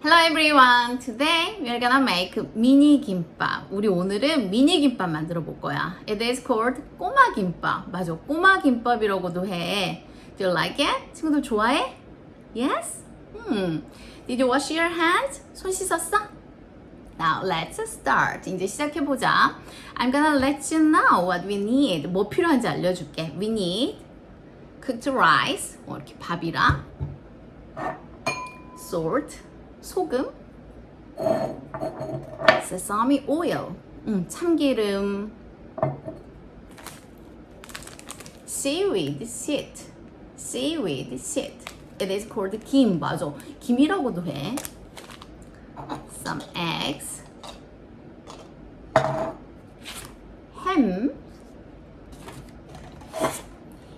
Hello everyone. Today we are gonna make mini 김밥. 우리 오늘은 미니 김밥 만들어 볼 거야. It is called 꼬마 김밥. 맞아, 꼬마 김밥이라고도 해. Do you like it? 친구들 좋아해? Yes? Did you wash your hands? 손 씻었어? Now let's start. 이제 시작해 보자. I'm gonna let you know what we need. 뭐 필요한지 알려줄게. We need cooked rice. 이렇게 밥이랑 salt. 소금, sesame oil, 참기름, seaweed seed. It is called 김, 맞아. 김이라고도 해. Some eggs, ham,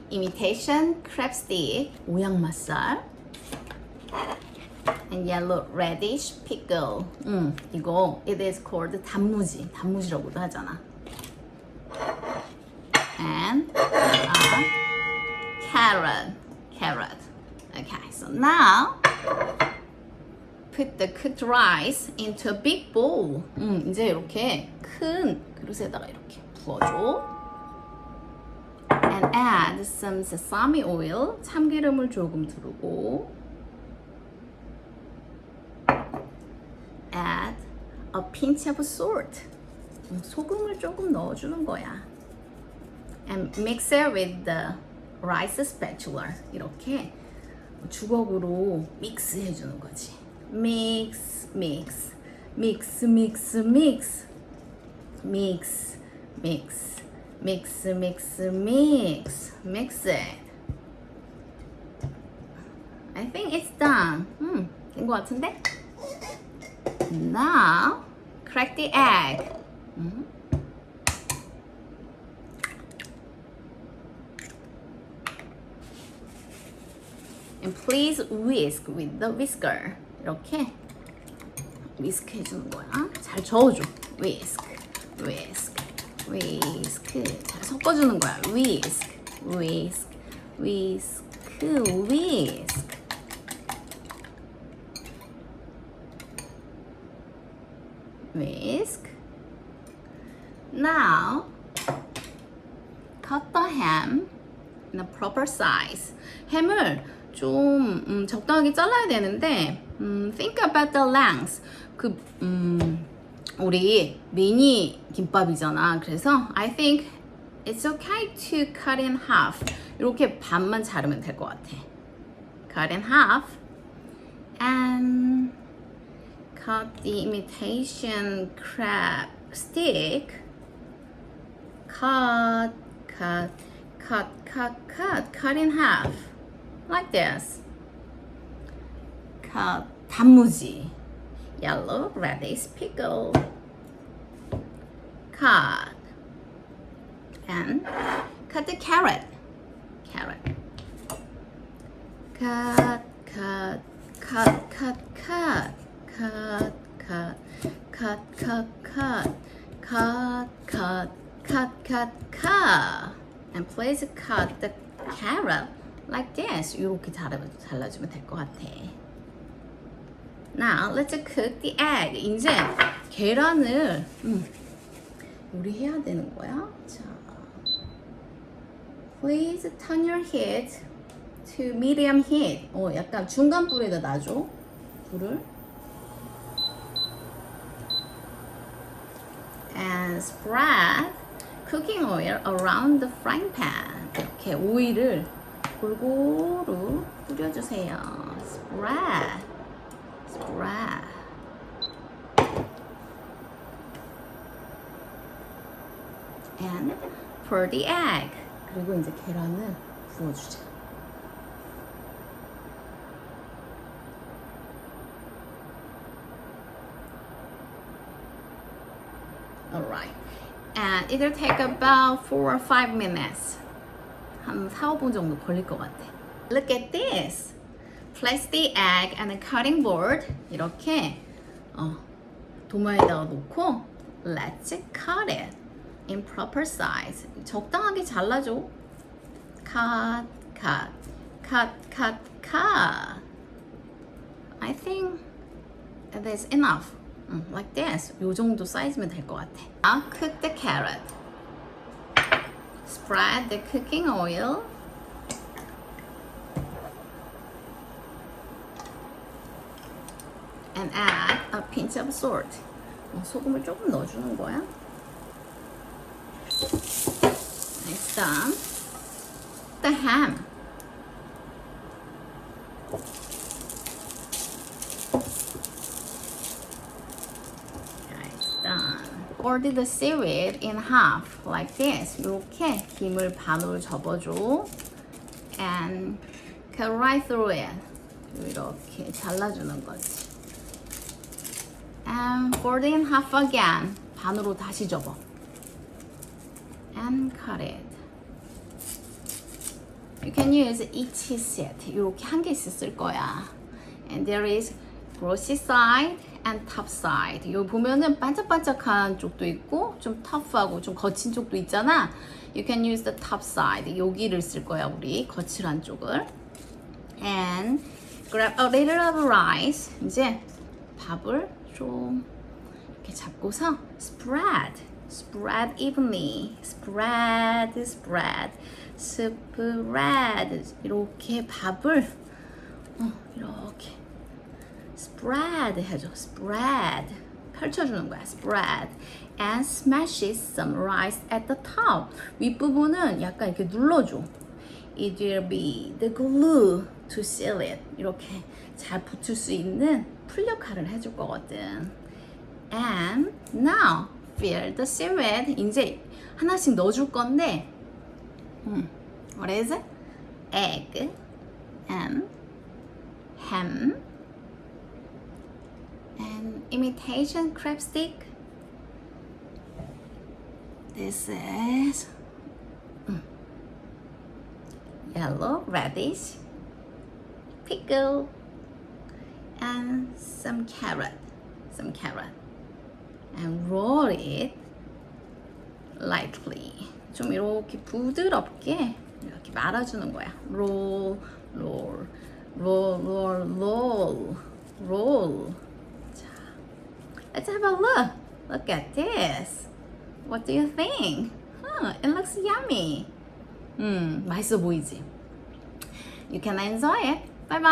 imitation crab stick, 오양맛살. And yellow radish pickle. 이거 it is called 단무지라고도 하잖아. And carrot. Okay, so now put the cooked rice into a big bowl. 이제 이렇게 큰 그릇에다가 이렇게 부어줘. And add some sesame oil. 참기름을 조금 두르고. Add a pinch of salt. 소금을 조금 넣어주는 거야. And mix it with the rice spatula. 이렇게 주걱으로 믹스 해주는 거지. Mix it. I think it's done. 된 거 같은데? Now, crack the egg. And please whisk with the whisker. 이렇게 whisk 해주는 거야. 잘 저어줘. whisk. 잘 섞어주는 거야. whisk. Whisk. Now, cut the ham in a proper size. 햄을 좀 적당하게 잘라야 되는데, think about the length. 우리 미니 김밥이잖아. 그래서 I think it's okay to cut in half. 이렇게 반만 자르면 될 것 같아. Cut in half. And cut the imitation crab stick. Cut in half. Like this. Cut 단무지. Yellow radish pickle. Cut. And cut the carrot. Cut. And please cut the carrot like this. 이렇게 잘라주면 될 것 같아. Now let's cook the egg. 이제 계란을 요리해야 되는 거야. 자, please turn your heat to medium heat. 약간 중간 불에다 놔줘. 불을. And spread cooking oil around the frying pan. 이렇게 오일을 골고루 뿌려주세요. Spread. And pour the egg. 그리고 이제 계란을 부어주자. Alright. And it'll take about 4 or 5 minutes. 한 4, 5분 정도 걸릴 것 같아. Look at this. Place the egg on a cutting board. 이렇게 도마에다가 놓고 Let's cut it in proper size. 적당하게 잘라줘. Cut. I think That's enough. Like this. 요 정도 사이즈면 될 것 같아. Now cook the carrot. Spread the cooking oil. And add a pinch of salt. 소금을 조금 넣어주는 거야. Next done. The ham. Nice done. Fold the seaweed in half like this. 이렇게 김을 반으로 접어줘. And cut right through it. 이렇게 잘라주는 거지. And fold in half again. 반으로 다시 접어. And cut it. You can use each set. 이렇게 한 개씩 쓸 거야. And there is glossy side and top side. 여기 보면은 반짝반짝한 쪽도 있고 좀 tough하고 좀 거친 쪽도 있잖아. You can use the top side. 여기를 쓸 거야 우리 거칠한 쪽을. And grab a little of rice. 이제 밥을 좀 이렇게 잡고서 spread evenly. spread. 이렇게 밥을 이렇게 spread 해줘. spread 펼쳐주는 거야. spread and smash some rice at the top. 윗부분은 약간 이렇게 눌러줘. It will be the glue to seal it. 이렇게 잘 붙을 수 있는 풀 역할을 해줄 거거든. And now fill the seaweed. 이제 하나씩 넣어줄 건데 what is it? Egg and ham and imitation crab stick. This is yellow radish, pickle, and some carrot, and roll it lightly. 좀 이렇게 부드럽게 이렇게 말아주는 거야. roll. 자, let's have a look. Look at this. What do you think? It looks yummy. 맛있어 보이지? You can enjoy it. Bye bye.